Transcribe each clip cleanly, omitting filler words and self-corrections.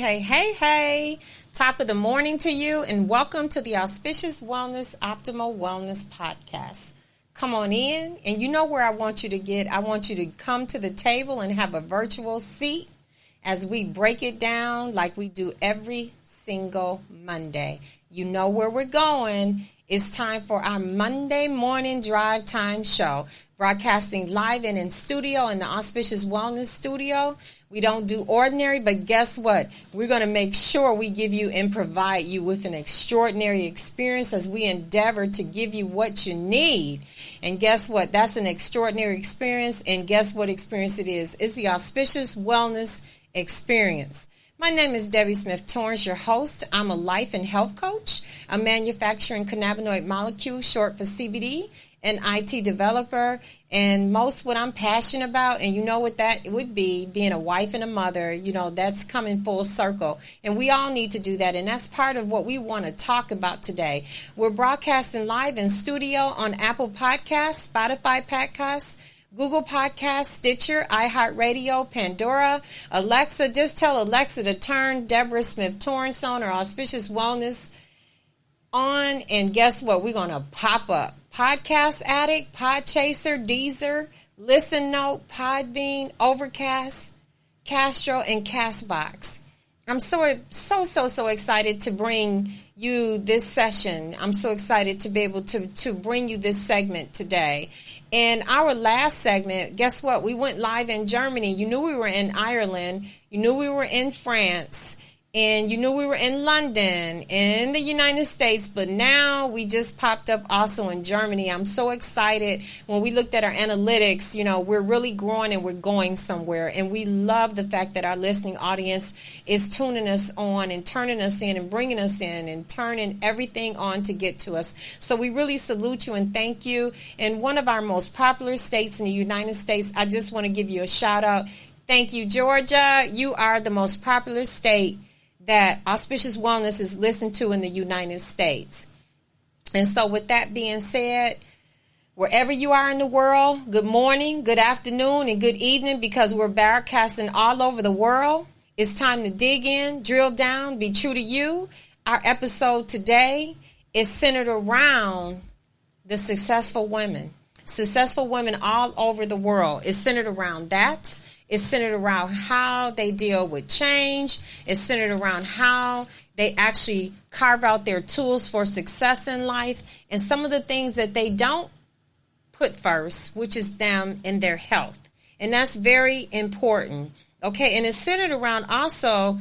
Hey. Top of the morning to you, and welcome to the Auspicious Wellness Optimal Wellness Podcast. Come on in, and you know where I want you to get. I want you to come to the table and have a virtual seat as we break it down like we do every single Monday. You know where we're going. It's time for our Monday morning drive time show, broadcasting live and in studio in the Auspicious Wellness Studio. We don't do ordinary, but guess what? We're going to make sure we give you and provide you with an extraordinary experience as we endeavor to give you what you need. And guess what? That's an extraordinary experience. And guess what experience it is? It's the Auspicious Wellness Experience. My name is Debbie Smith Torrance, your host. I'm a life and health coach, a manufacturing cannabinoid molecule, short for CBD, an IT developer, and most what I'm passionate about, and you know what that would be, being a wife and a mother, you know, that's coming full circle. And we all need to do that, and that's part of what we want to talk about today. We're broadcasting live in studio on Apple Podcasts, Spotify Podcasts, Google Podcasts, Stitcher, iHeartRadio, Pandora, Alexa. Just tell Alexa to turn Deborah Smith Torrance on, or Auspicious Wellness on, and guess what? We're going to pop up. Podcast Addict, Podchaser, Deezer, Listen Note, Podbean, Overcast, Castro, and Castbox. I'm so excited to bring you this session. I'm so excited to be able to bring you this segment today. In our last segment, guess what? We went live in Germany. You knew we were in Ireland. You knew we were in France. And you knew we were in London, in the United States, but now we just popped up also in Germany. I'm so excited. When we looked at our analytics, you know, we're really growing and we're going somewhere. And we love the fact that our listening audience is tuning us on and turning us in and bringing us in and turning everything on to get to us. So we really salute you and thank you. In one of our most popular states in the United States, I just want to give you a shout out. Thank you, Georgia. You are the most popular state that Auspicious Wellness is listened to in the United States. And so with that being said, wherever you are in the world, good morning, good afternoon, and good evening, because we're broadcasting all over the world. It's time to dig in, drill down, be true to you. Our episode today is centered around the successful women all over the world. It's centered around that. It's centered around how they deal with change. It's centered around how they actually carve out their tools for success in life, and some of the things that they don't put first, which is them and their health. And that's very important. Okay, and it's centered around also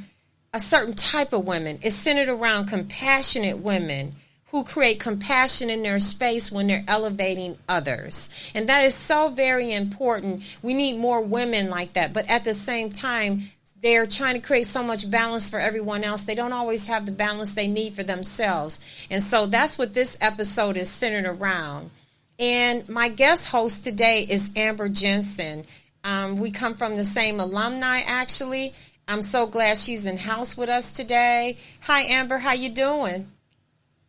a certain type of women. It's centered around compassionate women who create compassion in their space when they're elevating others. And that is so very important. We need more women like that. But at the same time, they're trying to create so much balance for everyone else. They don't always have the balance they need for themselves. And so that's what this episode is centered around. And my guest host today is Amber Jensen. We come from the same alumni, actually. I'm so glad she's in house with us today. Hi, Amber. How you doing?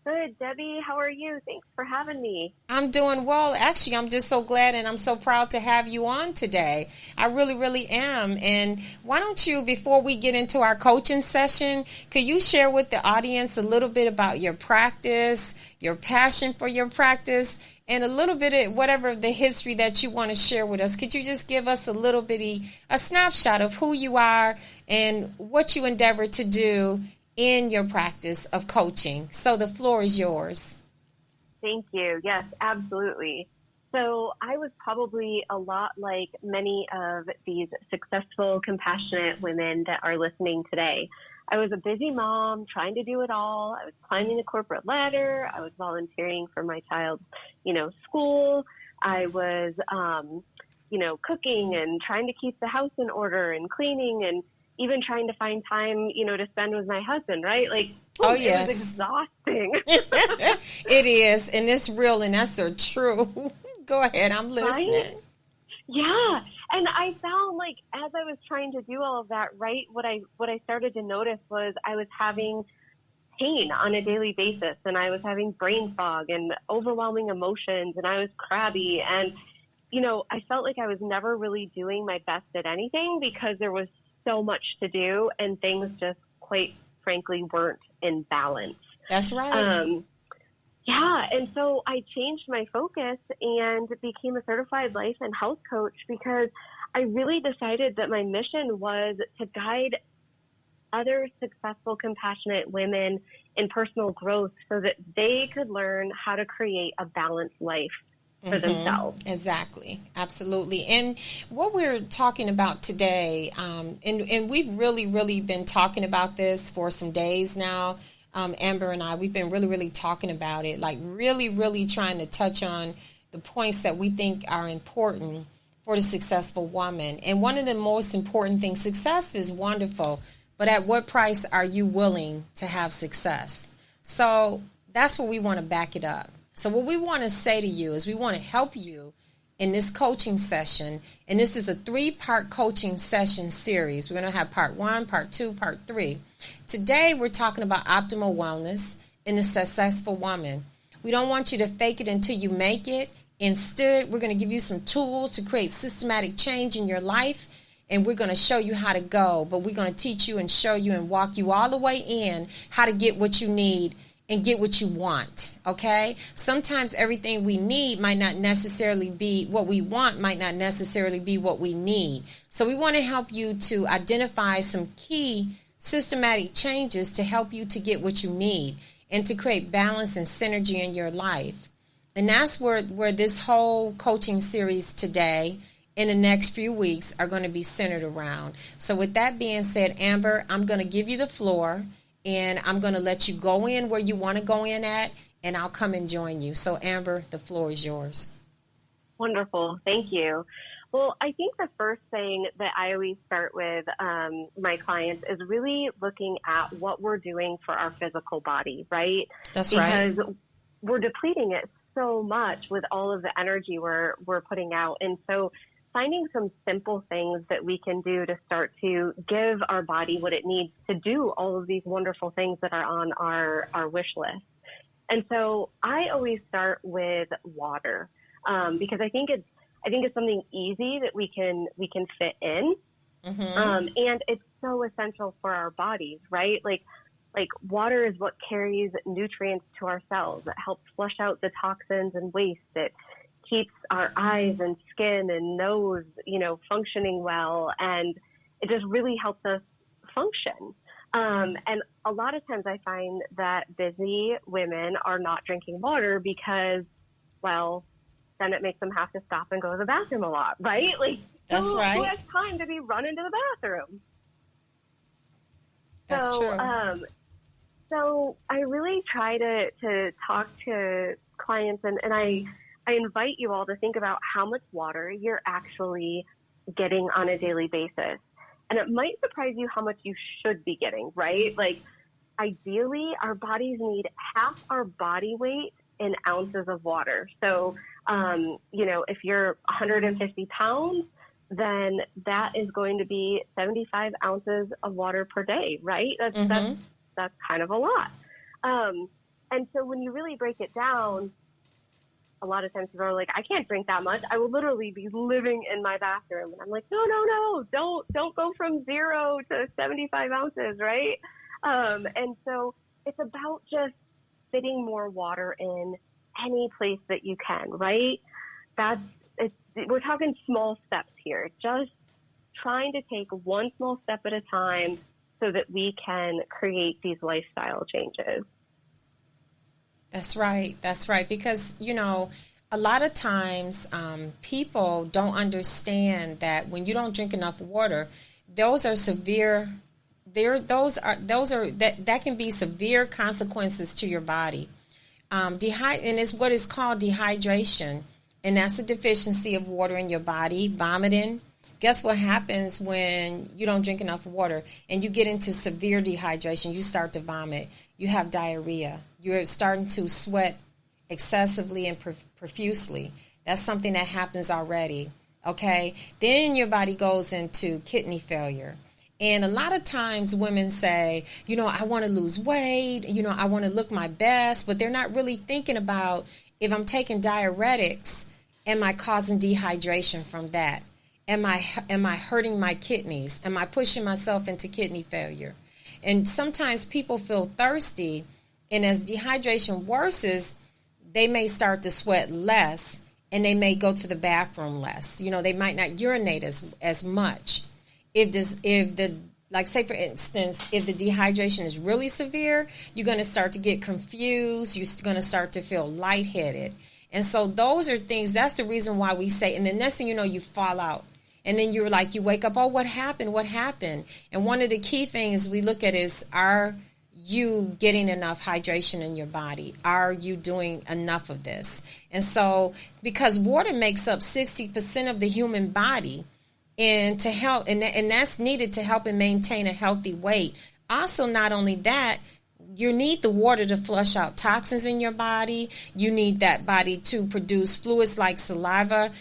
Good, Debbie. How are you? Thanks for having me. I'm doing well. Actually, I'm just so glad and I'm so proud to have you on today. I really, really am. And why don't you, before we get into our coaching session, could you share with the audience a little bit about your practice, your passion for your practice, and a little bit of whatever the history that you want to share with us? Could you just give us a snapshot of who you are and what you endeavor to do in your practice of coaching? So the floor is yours. Thank you. Yes, absolutely. So I was probably a lot like many of these successful, compassionate women that are listening today. I was a busy mom trying to do it all. I was climbing the corporate ladder. I was volunteering for my child's, school. I was, cooking and trying to keep the house in order and cleaning and even trying to find time, to spend with my husband, right? Like, oh, yes. It was exhausting. It is, and it's real, and that's so true. Go ahead, I'm listening. Right? Yeah, and I found, like, as I was trying to do all of that, right, what I started to notice was I was having pain on a daily basis, and I was having brain fog and overwhelming emotions, and I was crabby, and, I felt like I was never really doing my best at anything because there was so much to do and things just quite frankly weren't in balance. That's right. Yeah. And so I changed my focus and became a certified life and health coach because I really decided that my mission was to guide other successful, compassionate women in personal growth so that they could learn how to create a balanced life for themselves. Exactly. Absolutely. And what we're talking about today, and we've really been talking about this for some days now, Amber and I, we've been really talking about it, like really trying to touch on the points that we think are important for the successful woman. And one of the most important things, success is wonderful, but at what price are you willing to have success? So that's what we want to back it up. So what we want to say to you is we want to help you in this coaching session. And this is a 3-part coaching session series. We're going to have part 1, part 2, part 3. Today, we're talking about optimal wellness in the successful woman. We don't want you to fake it until you make it. Instead, we're going to give you some tools to create systematic change in your life. And we're going to show you how to go. But we're going to teach you and show you and walk you all the way in how to get what you need and get what you want, okay? Sometimes everything we need might not necessarily be what we want, might not necessarily be what we need. So we want to help you to identify some key systematic changes to help you to get what you need and to create balance and synergy in your life. And that's where this whole coaching series today in the next few weeks are going to be centered around. So with that being said, Amber, I'm going to give you the floor. And I'm going to let you go in where you want to go in at, and I'll come and join you. So, Amber, the floor is yours. Wonderful. Thank you. Well, I think the first thing that I always start with my clients is really looking at what we're doing for our physical body, right? That's right. Because we're depleting it so much with all of the energy we're putting out. And so finding some simple things that we can do to start to give our body what it needs to do all of these wonderful things that are on our wish list. And so I always start with water because I think it's something easy that we can fit in, and it's so essential for our bodies, right? Like water is what carries nutrients to our cells. It helps flush out the toxins and waste. It keeps our eyes and skin and nose, functioning well. And it just really helps us function. And a lot of times I find that busy women are not drinking water because, well, then it makes them have to stop and go to the bathroom a lot, right? Like, that's right. Who has time to be running to the bathroom? That's true. So I really try to talk to clients and I invite you all to think about how much water you're actually getting on a daily basis. And it might surprise you how much you should be getting, right? Like, ideally, our bodies need half our body weight in ounces of water. So, if you're 150 pounds, then that is going to be 75 ounces of water per day, right? That's kind of a lot. And so when you really break it down, a lot of times people are like, I can't drink that much. I will literally be living in my bathroom. And I'm like, no, don't go from 0 to 75 ounces, right? And so it's about just fitting more water in any place that you can, right? We're talking small steps here, just trying to take one small step at a time so that we can create these lifestyle changes. That's right. Because, a lot of times people don't understand that when you don't drink enough water, those are severe. That can be severe consequences to your body. And it's what is called dehydration. And that's a deficiency of water in your body, vomiting. Guess what happens when you don't drink enough water and you get into severe dehydration? You start to vomit. You have diarrhea. You're starting to sweat excessively and profusely. That's something that happens already, okay? Then your body goes into kidney failure. And a lot of times women say, I want to lose weight, I want to look my best, but they're not really thinking about, if I'm taking diuretics, am I causing dehydration from that? Am I hurting my kidneys? Am I pushing myself into kidney failure? And sometimes people feel thirsty, and as dehydration worsens, they may start to sweat less, and they may go to the bathroom less. They might not urinate as much. Like say for instance, if the dehydration is really severe, you're going to start to get confused. You're going to start to feel lightheaded. And so those are things, that's the reason why we say, and the next thing you know, you fall out. And then you wake up, oh, what happened? What happened? And one of the key things we look at is, are you getting enough hydration in your body? Are you doing enough of this? And so, because water makes up 60% of the human body, and to help, and that's needed to help and maintain a healthy weight. Also, not only that, you need the water to flush out toxins in your body. You need that body to produce fluids like saliva.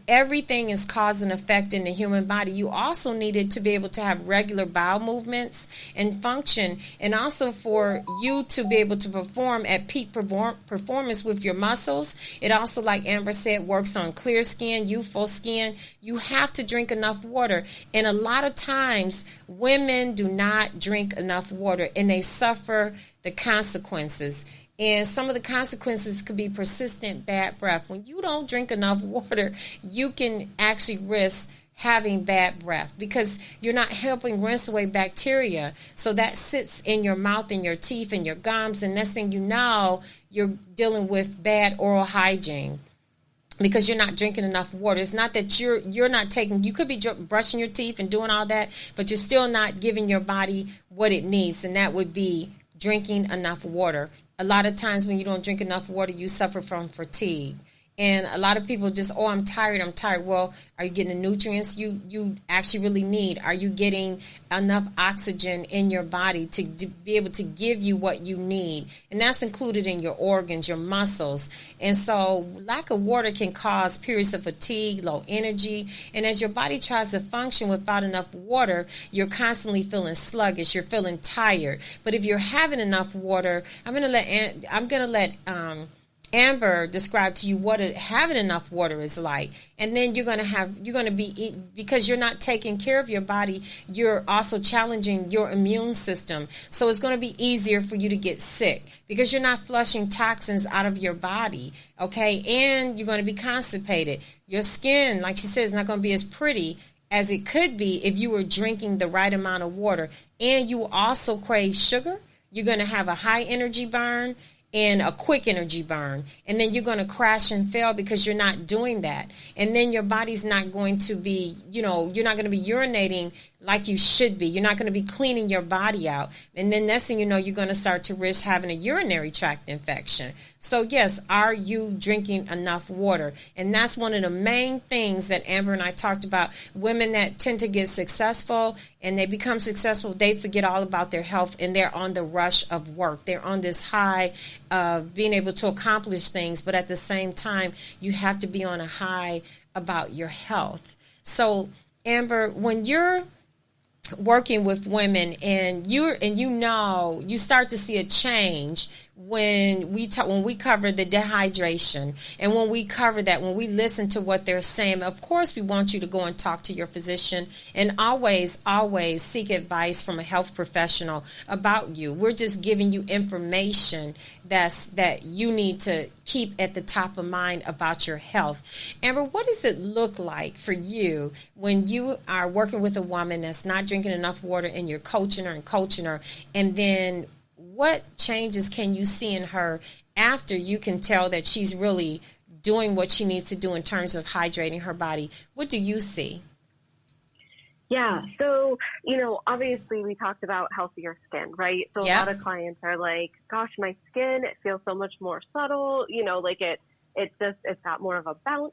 Everything is cause and effect in the human body. You also need it to be able to have regular bowel movements and function, and also for you to be able to perform at peak performance with your muscles. It also, like Amber said, works on clear skin, youthful skin. You have to drink enough water. And a lot of times, women do not drink enough water, and they suffer the consequences. And some of the consequences could be persistent bad breath. When you don't drink enough water, you can actually risk having bad breath because you're not helping rinse away bacteria. So that sits in your mouth and your teeth and your gums, and next thing you know, you're dealing with bad oral hygiene because you're not drinking enough water. It's not that you're not taking, you could be brushing your teeth and doing all that, but you're still not giving your body what it needs, and that would be drinking enough water. A lot of times when you don't drink enough water, you suffer from fatigue. And a lot of people just, oh, I'm tired. Well, are you getting the nutrients you actually really need? Are you getting enough oxygen in your body to be able to give you what you need? And that's included in your organs, your muscles. And so lack of water can cause periods of fatigue, low energy. And as your body tries to function without enough water, you're constantly feeling sluggish. You're feeling tired. But if you're having enough water, I'm going to let Amber described to you what having enough water is like. And then because you're not taking care of your body, you're also challenging your immune system. So it's going to be easier for you to get sick because you're not flushing toxins out of your body. Okay. And you're going to be constipated. Your skin, like she said, is not going to be as pretty as it could be if you were drinking the right amount of water. And you also crave sugar. You're going to have a high energy burn and a quick energy burn. And then you're going to crash and fail because you're not doing that. And then your body's not going to be, you're not going to be urinating like you should be. You're not going to be cleaning your body out. And then next thing you know, you're going to start to risk having a urinary tract infection. So yes, are you drinking enough water? And that's one of the main things that Amber and I talked about. Women that tend to get successful and they become successful, they forget all about their health and they're on the rush of work. They're on this high of being able to accomplish things. But at the same time, you have to be on a high about your health. So Amber, when you're working with women and you start to see a change when we cover the dehydration, and when we cover that, when we listen to what they're saying, of course we want you to go and talk to your physician, and always seek advice from a health professional about you. We're just giving you information that you need to keep at the top of mind about your health. Amber, what does it look like for you when you are working with a woman that's not drinking enough water and you're coaching her, and then what changes can you see in her after you can tell that she's really doing what she needs to do in terms of hydrating her body? What do you see? Yeah. So, obviously we talked about healthier skin, right? So Yep. A lot of clients are like, gosh, my skin, it feels so much more subtle, it's got more of a bounce